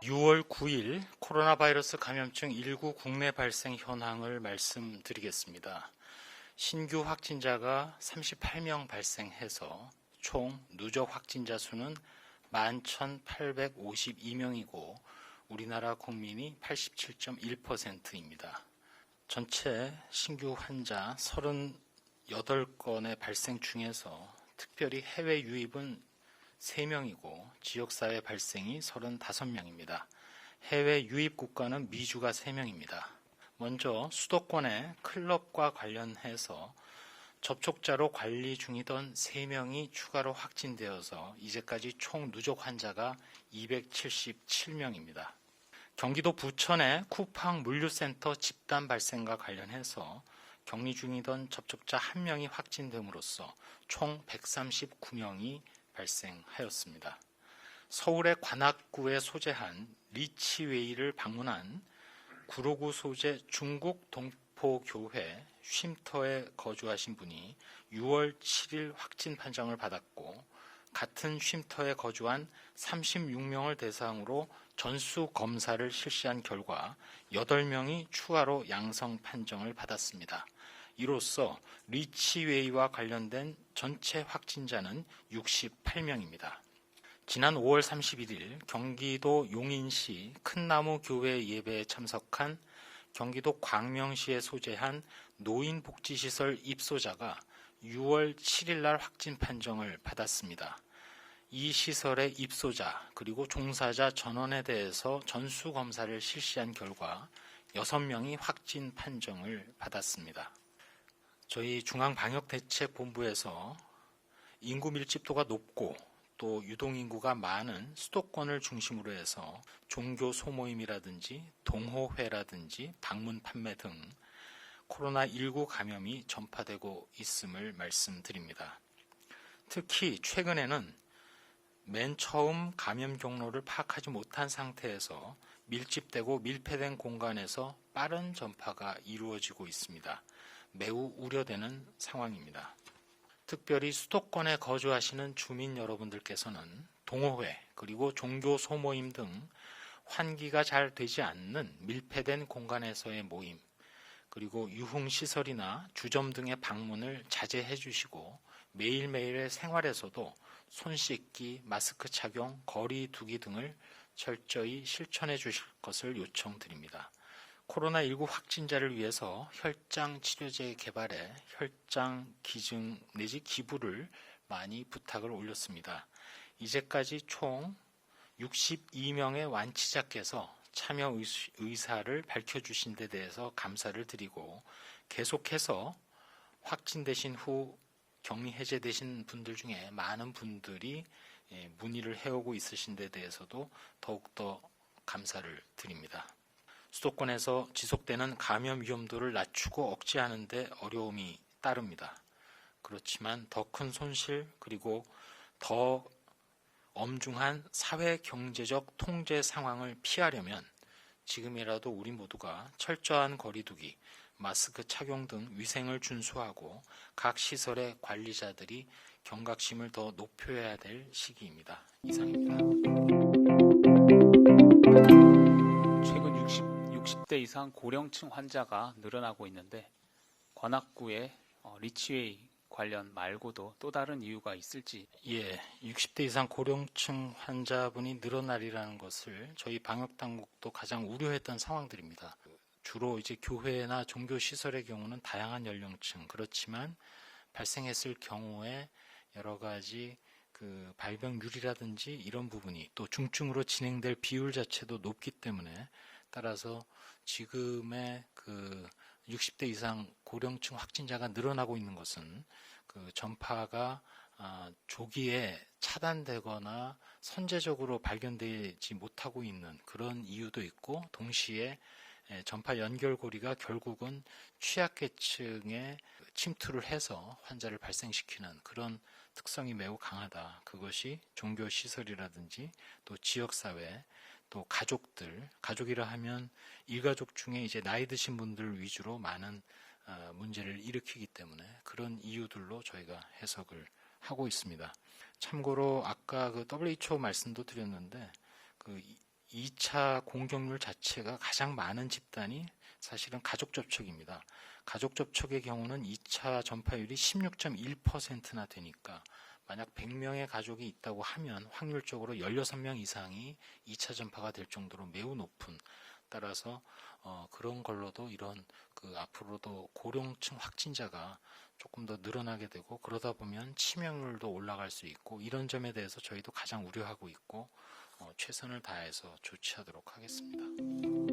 (6월 9일) 코로나 바이러스 감염증 19 국내 발생 현황을 말씀드리겠습니다. 신규 확진자가 38명 발생해서 총 누적 확진자 수는 11,852명이고 우리나라 국민이 87.1%입니다. 전체 신규 환자 38건의 발생 중에서 특별히 해외 유입은 3명이고 지역사회 발생이 35명입니다. 해외 유입 국가는 미주가 3명입니다. 먼저 수도권의 클럽과 관련해서 접촉자로 관리 중이던 3명이 추가로 확진되어서 이제까지 총 누적 환자가 277명입니다. 경기도 부천의 쿠팡 물류센터 집단 발생과 관련해서 격리 중이던 접촉자 1명이 확진됨으로써 총 139명이 발생하였습니다. 서울의 관악구에 소재한 리치웨이를 방문한 구로구 소재 중국 동포교회 쉼터에 거주하신 분이 6월 7일 확진 판정을 받았고 같은 쉼터에 거주한 36명을 대상으로 전수검사를 실시한 결과 8명이 추가로 양성 판정을 받았습니다. 이로써 리치웨이와 관련된 전체 확진자는 68명입니다. 지난 5월 31일 경기도 용인시 큰나무 교회 예배에 참석한 경기도 광명시에 소재한 노인복지시설 입소자가 6월 7일 날 확진 판정을 받았습니다. 이 시설의 입소자 그리고 종사자 전원에 대해서 전수검사를 실시한 결과 6명이 확진 판정을 받았습니다. 저희 중앙방역대책본부에서 인구 밀집도가 높고 또 유동인구가 많은 수도권을 중심으로 해서 종교 소모임이라든지 동호회라든지 방문 판매 등 코로나19 감염이 전파되고 있음을 말씀드립니다. 특히 최근에는 맨 처음 감염 경로를 파악하지 못한 상태에서 밀집되고 밀폐된 공간에서 빠른 전파가 이루어지고 있습니다. 매우 우려되는 상황입니다. 특별히 수도권에 거주하시는 주민 여러분들께서는 동호회 그리고 종교 소모임 등 환기가 잘 되지 않는 밀폐된 공간에서의 모임 그리고 유흥시설이나 주점 등의 방문을 자제해 주시고 매일매일의 생활에서도 손 씻기, 마스크 착용, 거리 두기 등을 철저히 실천해 주실 것을 요청드립니다. 코로나19 확진자를 위해서 혈장 치료제 개발에 혈장 기증 내지 기부를 많이 부탁을 올렸습니다. 이제까지 총 62명의 완치자께서 참여 의사를 밝혀주신 데 대해서 감사를 드리고 계속해서 확진되신 후 격리 해제되신 분들 중에 많은 분들이 문의를 해오고 있으신 데 대해서도 더욱더 감사를 드립니다. 수도권에서 지속되는 감염 위험도를 낮추고 억제하는 데 어려움이 따릅니다. 그렇지만 더 큰 손실 그리고 더 엄중한 사회 경제적 통제 상황을 피하려면 지금이라도 우리 모두가 철저한 거리두기, 마스크 착용 등 위생을 준수하고 각 시설의 관리자들이 경각심을 더 높여야 될 시기입니다. 이상입니다. 최근 60대 이상 고령층 환자가 늘어나고 있는데 관악구의 리치웨이 관련 말고도 또 다른 이유가 있을지. 60대 이상 고령층 환자분이 늘어나리라는 것을 저희 방역당국도 가장 우려했던 상황들입니다. 주로 이제 교회나 종교시설의 경우는 다양한 연령층, 그렇지만 발생했을 경우에 여러 가지 발병률이라든지 이런 부분이 또 중증으로 진행될 비율 자체도 높기 때문에 따라서 지금의 60대 이상 고령층 확진자가 늘어나고 있는 것은 전파가 조기에 차단되거나 선제적으로 발견되지 못하고 있는 그런 이유도 있고 동시에 전파 연결고리가 결국은 취약계층에 침투를 해서 환자를 발생시키는 그런 특성이 매우 강하다. 그것이 종교시설이라든지 또 지역사회 또 가족이라 하면 일가족 중에 이제 나이 드신 분들 위주로 많은 문제를 일으키기 때문에 그런 이유들로 저희가 해석을 하고 있습니다. 참고로 아까 그 WHO 말씀도 드렸는데 그 2차 공격률 자체가 가장 많은 집단이 사실은 가족 접촉입니다. 가족 접촉의 경우는 2차 전파율이 16.1%나 되니까 만약 100명의 가족이 있다고 하면 확률적으로 16명 이상이 2차 전파가 될 정도로 매우 높은, 따라서 그런 걸로도 이런 그 앞으로도 고령층 확진자가 조금 더 늘어나게 되고 그러다 보면 치명률도 올라갈 수 있고, 이런 점에 대해서 저희도 가장 우려하고 있고 최선을 다해서 조치하도록 하겠습니다.